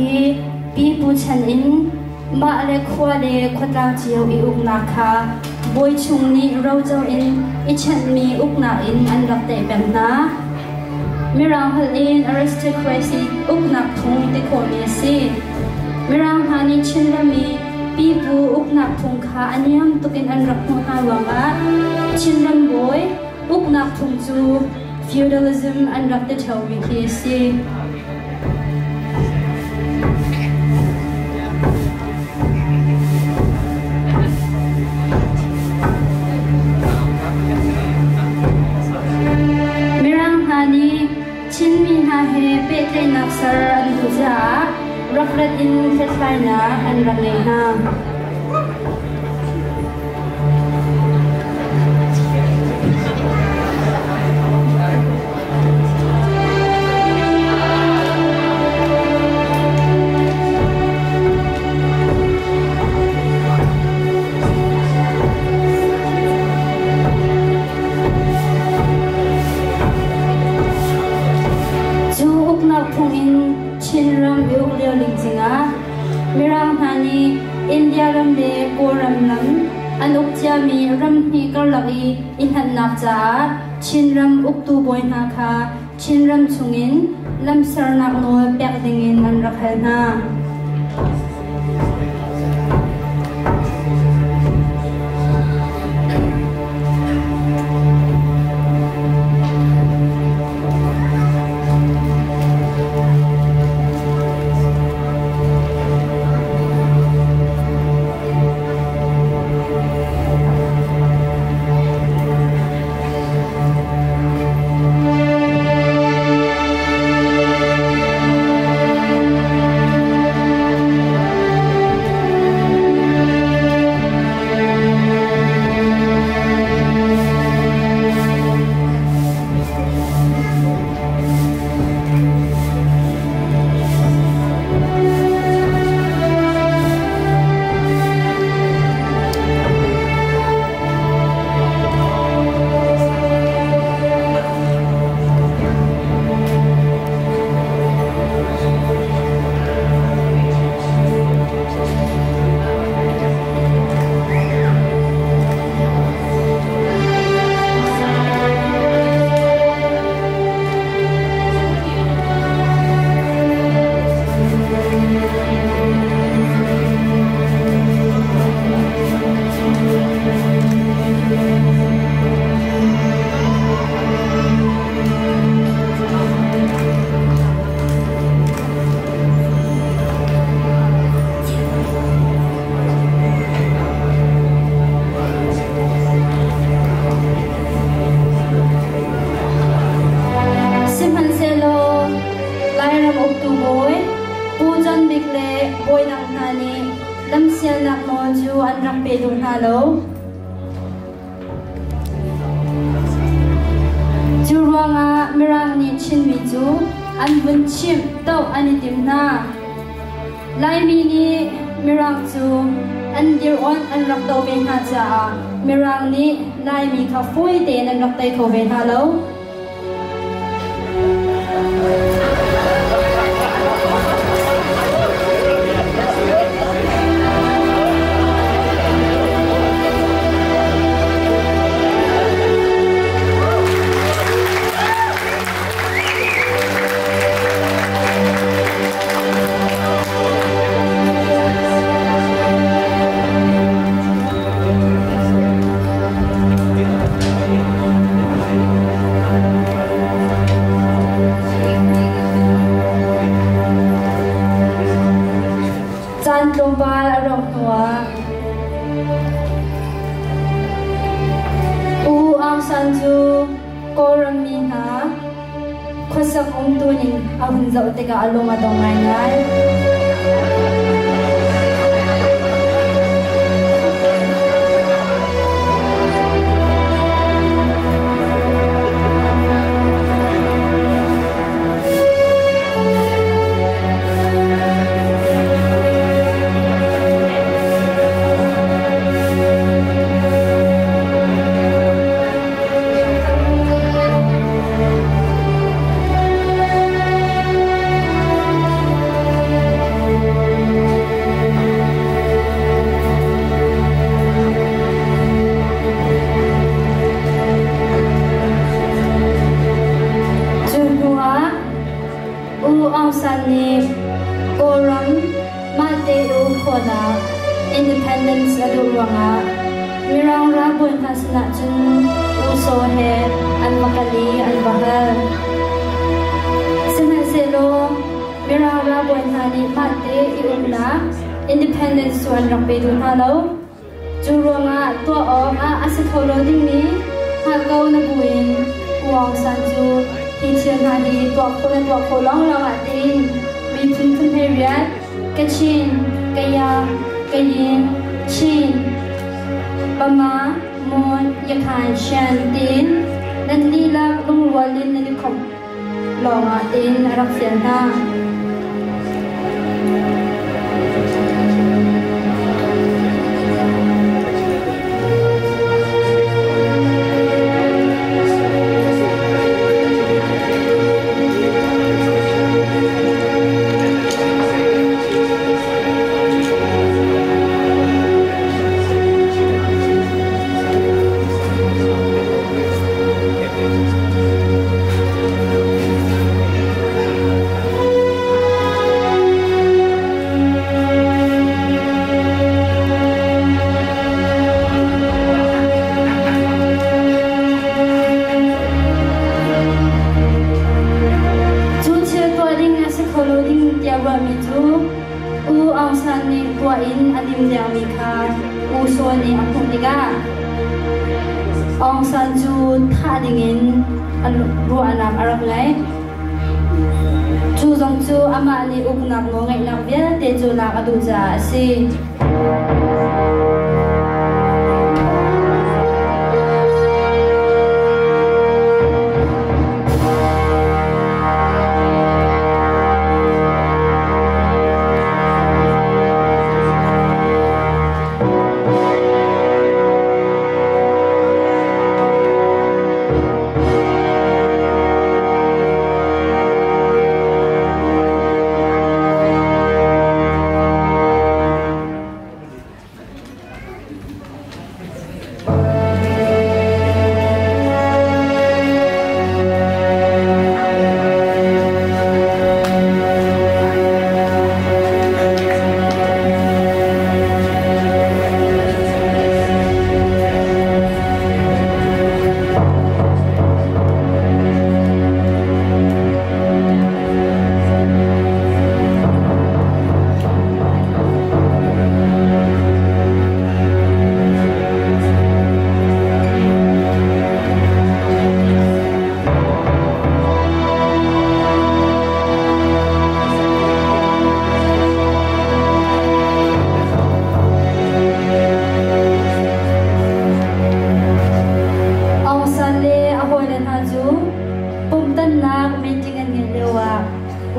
hi pi pu chan in ma le khwa le khotlang chiu I ukna kha boy chung ni rojo in I chan mi ukna in an rak te bem na mirang hal in aristocracy ukna thung te ko mi si mirang hani chin la mi pi pu ukna thung kha aniam tukin an rak thung ha wanga chin ram boy ukna thung chu feudalism an rak te thau mi ki si Chin min ha he pe te naksar an tuja rakrat in khetlai na an ranei na Chinram Uglio Lingzinga Mirang Hani India Ram De Koram Lam Anuktia Mi Ram Hi Karlaki Inhan Nakja Chinram Uktu Boy Naka Chinram Chungin Lam Sarnak No Pekdingin An Rakhalna Mirang ni lai mi kha foi te nan rak tai kho ven halo ahun zau te ka along adong ngai ngai na independence adu ruanga mirang ra bun hasna chun uso he an makali an bahal sina selo mirang ra bun hani mate iumna independence wan rakpe du halo churonga to a asakholo ding ni ha kau na buin wang san chu hi chen hani to kholong long atin mi thun period kachin kaya kayin chin pama mon yakhan shan tin nan lila lungwalin ni khom long atin arak sian na Ong san chu tha dingin ru anak arak ngai chu jong chu ama ni uknak ngo ngai nak bia te chu la adu ja si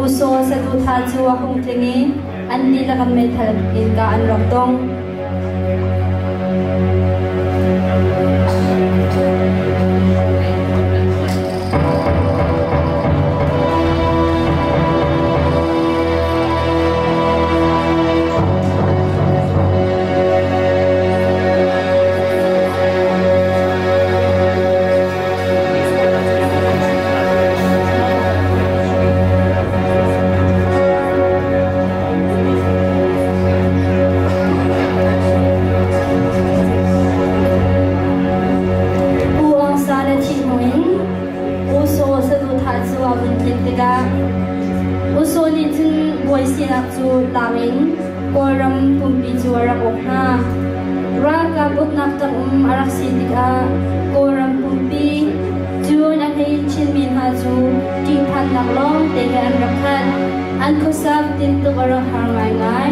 uso sa dutha chuwa hung tlingi an ni la kam me thal in ka an rom tong usoni tin voice na chu lamin koram pumpi chu ara okna raka buknak tam arak sitika koram pumpi chu na hei chin min ha chu ti phan nak lo te an rakhan an khosap tin tu ara hangai ngai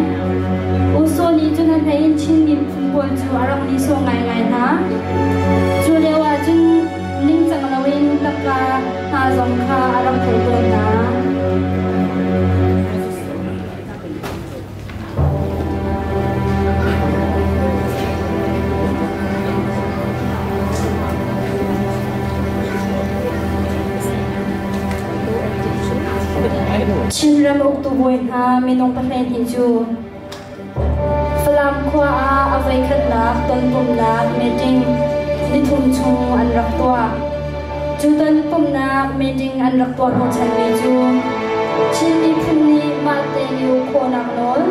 usoni chu na hei chin min pol chu arak ni so ngai ngai na chu lewa chun ning chang lawin taka ha zong kha arak thei to na Chinram Oktuboy ha minong pahen hinju Falam kwa avay khatnak ton pumnak meeting nithum chung an raktua Jutan pumnak meeting an raktua ho chan meju Chin ni phumni mate liu khonak nol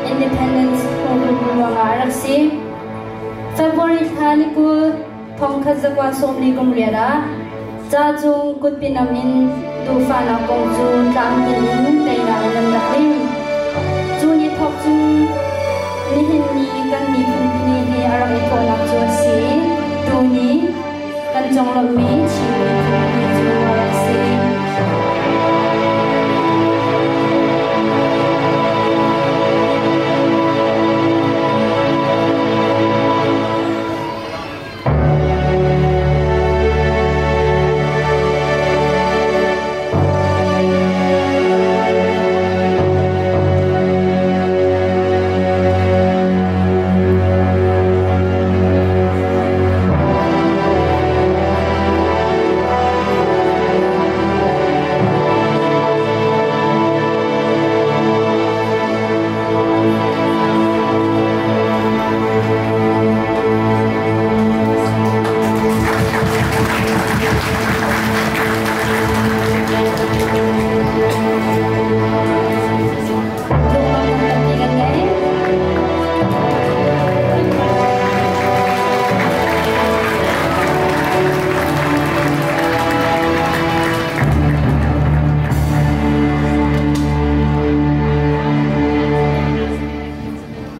Independence nga raksi February thani ku thong khazakwa somni kumriara cha chung kutpinamin tu fana kong chu tlang tin teina nan raklim chu ni thok chu ni hin ni kan ni phun ni he aram thona chu si tu ni kan jong lam mi chi